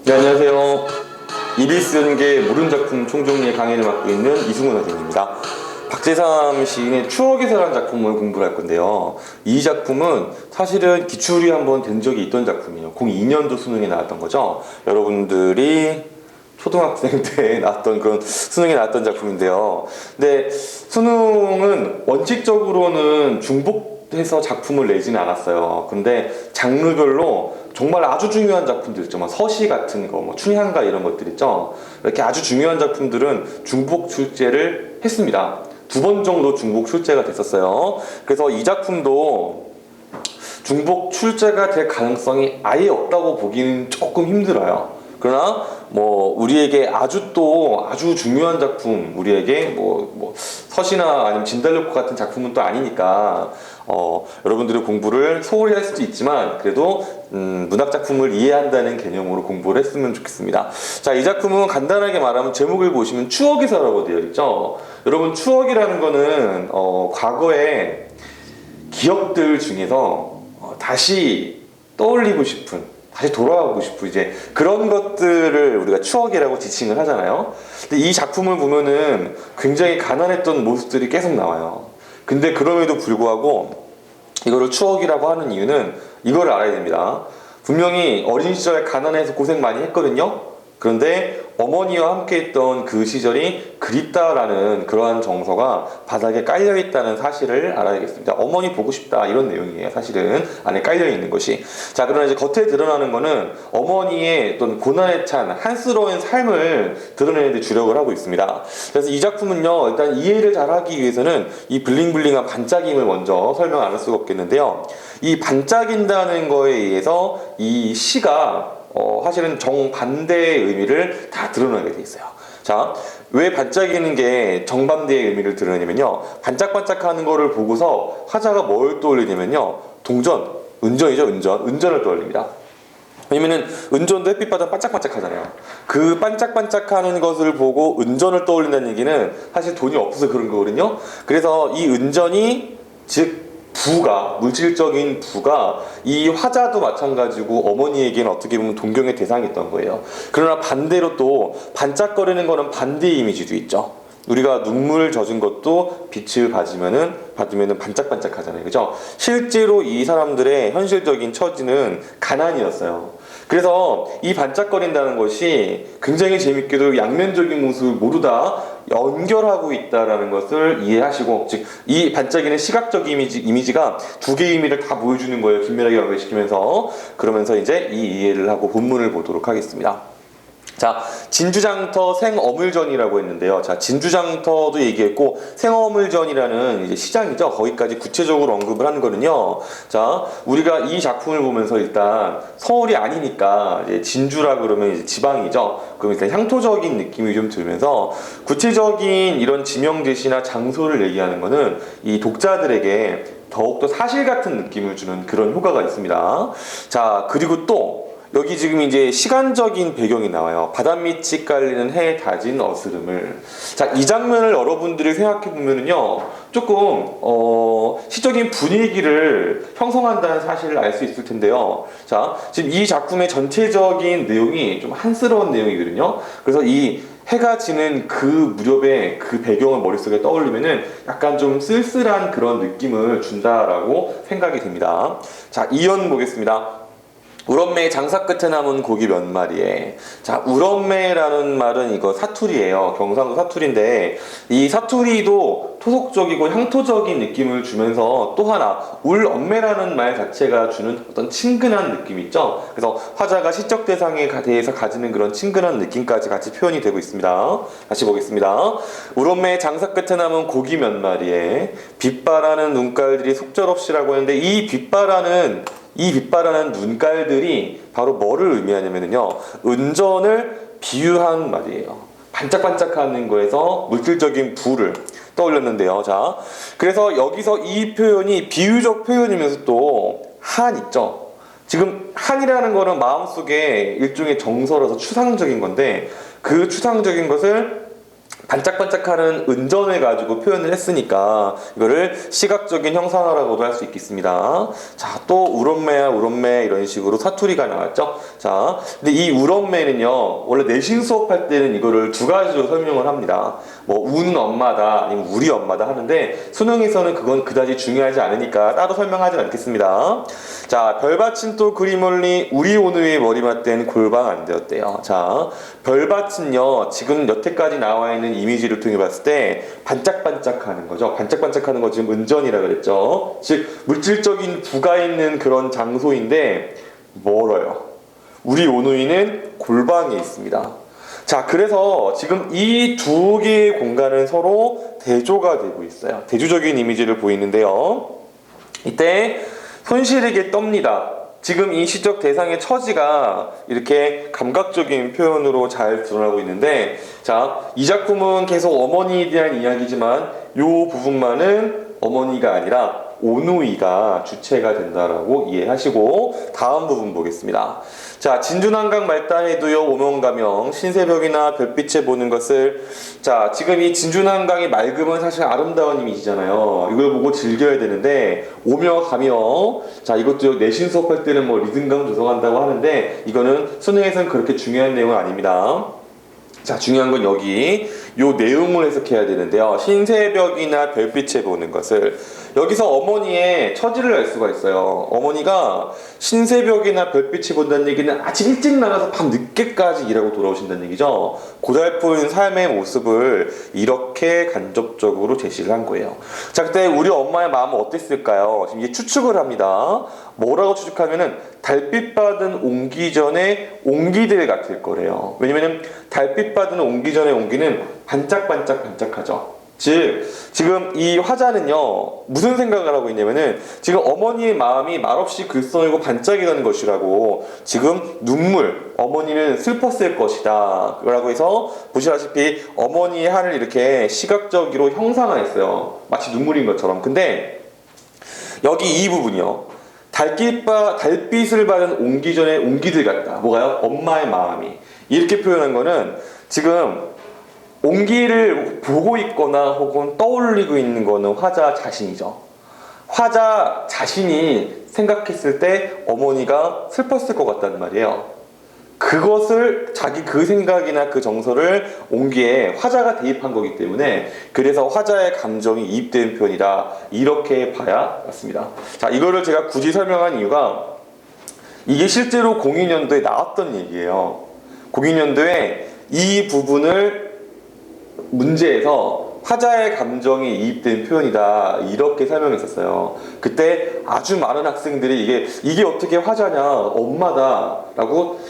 네, 안녕하세요. 이비스 연계 모든 작품 총정리의 강의를 맡고 있는 이승훈 선생님입니다. 박재삼 시인의 추억이서라는 작품을 공부를 할 건데요. 이 작품은 사실은 기출이 한번 된 적이 있던 작품이에요. 02년도 수능에 나왔던 거죠. 여러분들이 초등학생 때 나왔던 그런 수능에 나왔던 작품인데요. 근데 수능은 원칙적으로는 중복해서 작품을 내지는 않았어요. 근데 장르별로 정말 아주 중요한 작품들 있죠. 뭐 서시 같은 거, 뭐 춘향가 이런 것들 있죠. 이렇게 아주 중요한 작품들은 중복 출제를 했습니다. 2번 정도 중복 출제가 됐었어요. 그래서 이 작품도 중복 출제가 될 가능성이 아예 없다고 보기는 조금 힘들어요. 그러나 뭐 우리에게 아주 중요한 작품, 우리에게 뭐 서시나 아니면 진달래꽃 같은 작품은 또 아니니까 여러분들의 공부를 소홀히 할 수도 있지만 그래도 문학 작품을 이해한다는 개념으로 공부를 했으면 좋겠습니다. 자, 이 작품은 간단하게 말하면 제목을 보시면 추억이서라고 되어 있죠. 여러분, 추억이라는 거는 과거의 기억들 중에서 다시 떠올리고 싶은, 다시 돌아가고 싶고 이제 그런 것들을 우리가 추억이라고 지칭을 하잖아요. 근데 이 작품을 보면은 굉장히 가난했던 모습들이 계속 나와요. 근데 그럼에도 불구하고 이거를 추억이라고 하는 이유는 이거를 알아야 됩니다. 분명히 어린 시절에 가난해서 고생 많이 했거든요. 그런데 어머니와 함께 했던 그 시절이 그립다라는 그러한 정서가 바닥에 깔려있다는 사실을 알아야겠습니다. 어머니 보고 싶다 이런 내용이에요. 사실은 안에 깔려있는 것이. 자, 그러나 이제 겉에 드러나는 거는 어머니의 어떤 고난에 찬 한스러운 삶을 드러내는 데 주력을 하고 있습니다. 그래서 이 작품은요, 일단 이해를 잘 하기 위해서는 이 블링블링한 반짝임을 먼저 설명 안 할 수가 없겠는데요. 이 반짝인다는 거에 의해서 이 시가 사실은 정반대의 의미를 다 드러나게 돼 있어요. 자, 왜 반짝이는 게 정반대의 의미를 드러내냐면요. 반짝반짝하는 거를 보고서 화자가 뭘 떠올리냐면요. 동전, 은전이죠, 은전을 떠올립니다. 왜냐면은 은전도 햇빛 받으면 반짝반짝하잖아요. 그 반짝반짝하는 것을 보고 은전을 떠올린다는 얘기는 사실 돈이 없어서 그런 거거든요. 그래서 이 은전이 즉 부가, 물질적인 부가 이 화자도 마찬가지고 어머니에게는 어떻게 보면 동경의 대상이었던 거예요. 그러나 반대로 또 반짝거리는 거는 반대의 이미지도 있죠. 우리가 눈물 젖은 것도 빛을 받으면은 반짝반짝하잖아요. 그죠? 실제로 이 사람들의 현실적인 처지는 가난이었어요. 그래서 이 반짝거린다는 것이 굉장히 재밌게도 양면적인 모습을 모두 다 연결하고 있다는 것을 이해하시고, 즉 이 반짝이는 시각적 이미지가 두 개의 의미를 다 보여주는 거예요. 긴밀하게 연결시키면서. 그러면서 이제 이 이해를 하고 본문을 보도록 하겠습니다. 자, 진주장터 생어물전이라고 했는데요. 자, 진주장터도 얘기했고 생어물전이라는 이제 시장이죠. 거기까지 구체적으로 언급을 하는 거는요. 자, 우리가 이 작품을 보면서 일단 서울이 아니니까 이제 진주라 그러면 이제 지방이죠. 그럼 일단 향토적인 느낌이 좀 들면서 구체적인 이런 지명 제시나 장소를 얘기하는 거는 이 독자들에게 더욱더 사실 같은 느낌을 주는 그런 효과가 있습니다. 자, 그리고 또 여기 지금 이제 시간적인 배경이 나와요. 바닷밑이 깔리는 해에 다진 어스름을. 자, 이 장면을 여러분들이 생각해 보면은요, 조금 시적인 분위기를 형성한다는 사실을 알 수 있을 텐데요. 자, 지금 이 작품의 전체적인 내용이 좀 한스러운 내용이거든요. 그래서 이 해가 지는 그 무렵의 그 배경을 머릿속에 떠올리면은 약간 좀 쓸쓸한 그런 느낌을 준다라고 생각이 됩니다. 자, 이연 보겠습니다. 우엄매의 장사 끝에 남은 고기 몇 마리에. 자, 우엄매라는 말은 이거 사투리예요. 경상도 사투리인데 이 사투리도 토속적이고 향토적인 느낌을 주면서 또 하나 울엄매라는 말 자체가 주는 어떤 친근한 느낌 있죠. 그래서 화자가 시적 대상에 대해서 가지는 그런 친근한 느낌까지 같이 표현이 되고 있습니다. 다시 보겠습니다. 우엄매의 장사 끝에 남은 고기 몇 마리에 빛바라는 눈깔들이 속절없이라고 했는데 이 빛바라는 눈깔들이 바로 뭐를 의미하냐면요, 은전을 비유한 말이에요. 반짝반짝하는 거에서 물질적인 부를 떠올렸는데요. 자, 그래서 여기서 이 표현이 비유적 표현이면서 또 한 있죠. 지금 한이라는 거는 마음속에 일종의 정서라서 추상적인 건데 그 추상적인 것을 반짝반짝하는 은전을 가지고 표현을 했으니까 이거를 시각적인 형상화라고도 할 수 있겠습니다. 자, 또 우럼매야 우럼매 이런 식으로 사투리가 나왔죠. 자, 근데 이 우럼매는요, 원래 내신 수업할 때는 이거를 두 가지로 설명을 합니다. 뭐 우는 엄마다 아니면 우리 엄마다 하는데 수능에서는 그건 그다지 중요하지 않으니까 따로 설명하지 않겠습니다. 자, 별받친 그리멀리 우리 오누이의 머리맡댄 골방 안 되었대요. 자, 별받은요, 지금 여태까지 나와 있는 이미지를 통해 봤을 때 반짝반짝하는 거죠. 반짝반짝하는 거 지금 은전이라 그랬죠. 즉 물질적인 부가 있는 그런 장소인데 멀어요. 우리 오누이는 골방에 있습니다. 자, 그래서 지금 이 두 개의 공간은 서로 대조가 되고 있어요. 대조적인 이미지를 보이는데요. 이때 손실에게 떱니다. 지금 이 시적 대상의 처지가 이렇게 감각적인 표현으로 잘 드러나고 있는데, 자, 이 작품은 계속 어머니에 대한 이야기지만 이 부분만은 어머니가 아니라 오누이가 주체가 된다라고 이해하시고 다음 부분 보겠습니다. 자, 진주난강 말단에도요 오명가명 신새벽이나 별빛에 보는 것을, 자, 지금 이 진주난강의 맑음은 사실 아름다운 이미지잖아요. 이걸 보고 즐겨야 되는데 오명가명, 자, 이것도 내신 수업할 때는 뭐 리듬감 조성한다고 하는데 이거는 수능에서는 그렇게 중요한 내용은 아닙니다. 자, 중요한 건 여기 요 내용을 해석해야 되는데요. 신새벽이나 별빛에 보는 것을, 여기서 어머니의 처지를 알 수가 있어요. 어머니가 신새벽이나 별빛이 본다는 얘기는 아침 일찍 나가서 밤 늦게까지 일하고 돌아오신다는 얘기죠. 고달픈 삶의 모습을 이렇게 간접적으로 제시를 한 거예요. 자, 그때 우리 엄마의 마음은 어땠을까요? 지금 이게 추측을 합니다. 뭐라고 추측하면은 달빛 받은 옹기 전에 옹기들 같을 거래요. 왜냐면은 달빛 받은 옹기 전에 옹기는 반짝반짝하죠. 즉, 지금 이 화자는요, 무슨 생각을 하고 있냐면은, 지금 어머니의 마음이 말없이 글썽이고 반짝이는 것이라고, 지금 눈물, 어머니는 슬펐을 것이다 라고 해서, 보시다시피 어머니의 한을 이렇게 시각적으로 형상화했어요. 마치 눈물인 것처럼. 근데 여기 이 부분이요, 달빛을 받은 옹기 전에 옹기들 같다. 뭐가요? 엄마의 마음이. 이렇게 표현한 거는 지금 옹기를 보고 있거나 혹은 떠올리고 있는 거는 화자 자신이죠. 화자 자신이 생각했을 때 어머니가 슬펐을 것 같다는 말이에요. 그것을 자기 그 생각이나 그 정서를 옹기에 화자가 대입한 거기 때문에, 그래서 화자의 감정이 이입된 표현이다, 이렇게 봐야 맞습니다. 자, 이거를 제가 굳이 설명한 이유가 이게 실제로 02년도에 나왔던 얘기예요. 02년도에 이 부분을 문제에서 화자의 감정이 이입된 표현이다, 이렇게 설명했었어요. 그때 아주 많은 학생들이 이게 어떻게 화자냐, 엄마다 라고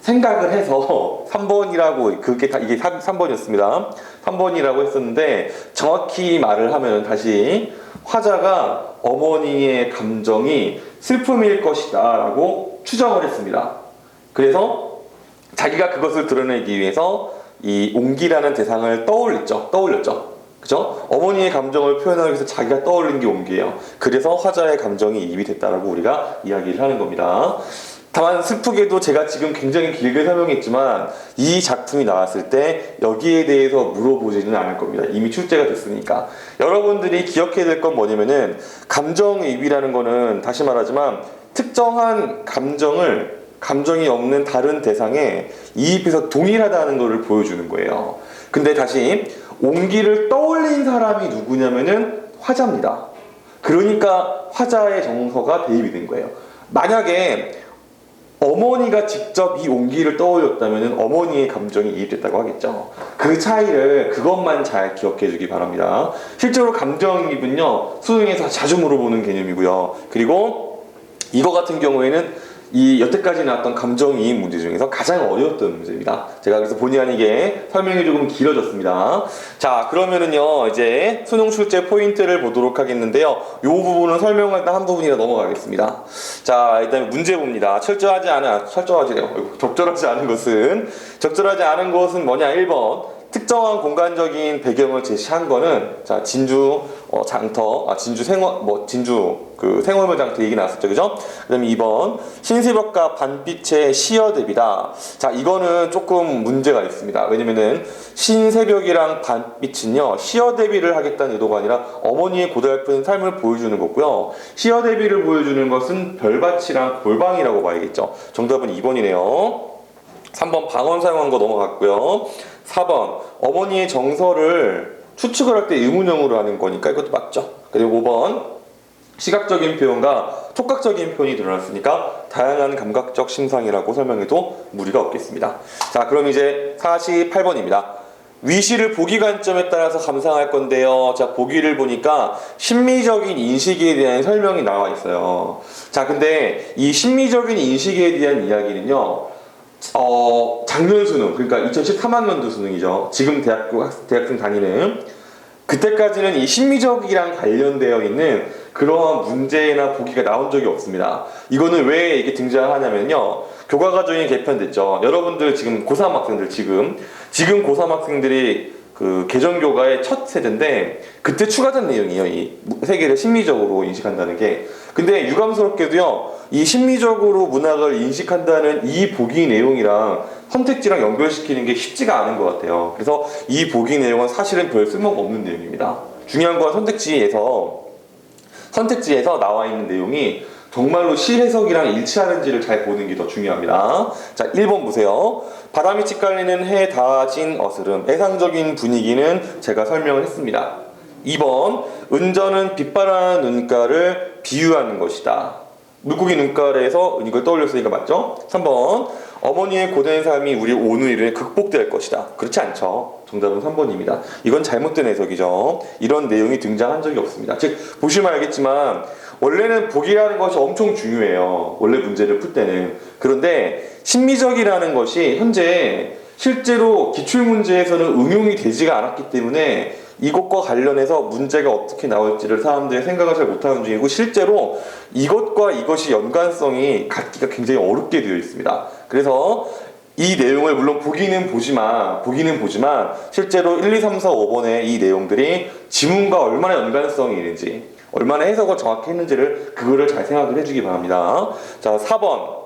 생각을 해서 3번이라고, 그게 다 이게 3번이었습니다. 3번이라고 했었는데, 정확히 말을 하면 다시 화자가 어머니의 감정이 슬픔일 것이다 라고 추정을 했습니다. 그래서 자기가 그것을 드러내기 위해서 이 옹기라는 대상을 떠올렸죠. 그죠? 어머니의 감정을 표현하기 위해서 자기가 떠올린 게 옹기예요. 그래서 화자의 감정이 이입이 됐다라고 우리가 이야기를 하는 겁니다. 다만 슬프게도 제가 지금 굉장히 길게 설명했지만 이 작품이 나왔을 때 여기에 대해서 물어보지는 않을 겁니다. 이미 출제가 됐으니까. 여러분들이 기억해야 될 건 뭐냐면은, 감정이입이라는 거는 다시 말하지만 특정한 감정이 없는 다른 대상에 이입해서 동일하다는 것을 보여주는 거예요. 근데 다시 옹기를 떠올린 사람이 누구냐면은 화자입니다. 그러니까 화자의 정서가 대입이 된 거예요. 만약에 어머니가 직접 이 옹기를 떠올렸다면 어머니의 감정이 이입됐다고 하겠죠. 그 차이를, 그것만 잘 기억해 주기 바랍니다. 실제로 감정이입은요, 수능에서 자주 물어보는 개념이고요. 그리고 이거 같은 경우에는 이 여태까지 나왔던 감정이입 문제 중에서 가장 어려웠던 문제입니다. 제가 그래서 본의 아니게 설명이 조금 길어졌습니다. 자, 그러면은요, 이제 수능 출제 포인트를 보도록 하겠는데요. 이 부분은 설명할 때 한 부분이라 넘어가겠습니다. 자, 일단 문제 봅니다. 적절하지 않은 것은 뭐냐? 1번, 특정한 공간적인 배경을 제시한 거는 자 진주 장터 진주 생월물 장터 얘기 나왔었죠, 그죠? 그다음에 2번 신새벽과 반빛의 시여 대비다. 자 이거는 조금 문제가 있습니다. 왜냐면은 신새벽이랑 반빛은요 시여 대비를 하겠다는 의도가 아니라 어머니의 고달픈 삶을 보여주는 거고요. 시여 대비를 보여주는 것은 별밭이랑 골방이라고 봐야겠죠. 정답은 2번이네요. 3번 방언 사용한 거 넘어갔고요. 4번 어머니의 정서를 추측을 할 때 의문형으로 하는 거니까 이것도 맞죠. 그리고 5번 시각적인 표현과 촉각적인 표현이 드러났으니까 다양한 감각적 심상이라고 설명해도 무리가 없겠습니다. 자 그럼 이제 48번입니다. 위시를 보기 관점에 따라서 감상할 건데요. 자 보기를 보니까 심미적인 인식에 대한 설명이 나와 있어요. 자 근데 이 심미적인 인식에 대한 이야기는요 작년 수능, 그러니까 2013학년도 수능이죠. 지금 대학생 다니는 그때까지는 이 심미적이랑 관련되어 있는 그러한 문제나 보기가 나온 적이 없습니다. 이거는 왜 이게 등장하냐면요. 교과과정이 개편됐죠. 여러분들 지금 고3 학생들 지금 고3 학생들이 그 개정교과의 첫 세대인데 그때 추가된 내용이에요. 이 세계를 심미적으로 인식한다는 게. 근데 유감스럽게도요. 이 심미적으로 문학을 인식한다는 이 보기 내용이랑 선택지랑 연결시키는 게 쉽지가 않은 것 같아요. 그래서 이 보기 내용은 사실은 별 쓸모가 없는 내용입니다. 중요한 건 선택지에서 나와 있는 내용이 정말로 시 해석이랑 일치하는지를 잘 보는 게 더 중요합니다. 자, 1번 보세요. 바람이 치깔리는 해 닿아진 어스름. 애상적인 분위기는 제가 설명을 했습니다. 2번 은전은 빛바라는 눈가를 비유하는 것이다. 물고기 눈가에서 이걸 떠올렸으니까 맞죠? 3번 어머니의 고된 삶이 우리 오늘에 극복될 것이다. 그렇지 않죠. 정답은 3번입니다. 이건 잘못된 해석이죠. 이런 내용이 등장한 적이 없습니다. 즉 보시면 알겠지만 원래는 보기라는 것이 엄청 중요해요. 원래 문제를 풀 때는. 그런데 심미적이라는 것이 현재 실제로 기출문제에서는 응용이 되지가 않았기 때문에 이것과 관련해서 문제가 어떻게 나올지를 사람들이 생각을 잘 못하는 중이고 실제로 이것과 이것이 연관성이 갖기가 굉장히 어렵게 되어 있습니다. 그래서 이 내용을 물론 보기는 보지만 실제로 1, 2, 3, 4, 5번의 이 내용들이 지문과 얼마나 연관성이 있는지 얼마나 해석을 정확히 했는지를 그거를 잘 생각을 해주기 바랍니다. 자 4번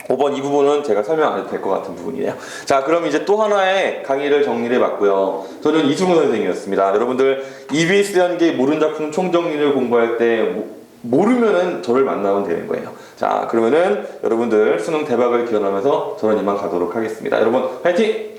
5번 이 부분은 제가 설명 안 해도 될 것 같은 부분이네요. 자 그럼 이제 또 하나의 강의를 정리를 해봤고요. 저는 이승훈 선생님이었습니다. 여러분들 EBS 연계 모르는 작품 총정리를 공부할 때 모르면은 저를 만나면 되는 거예요. 자 그러면은 여러분들 수능 대박을 기원하면서 저는 이만 가도록 하겠습니다. 여러분 화이팅!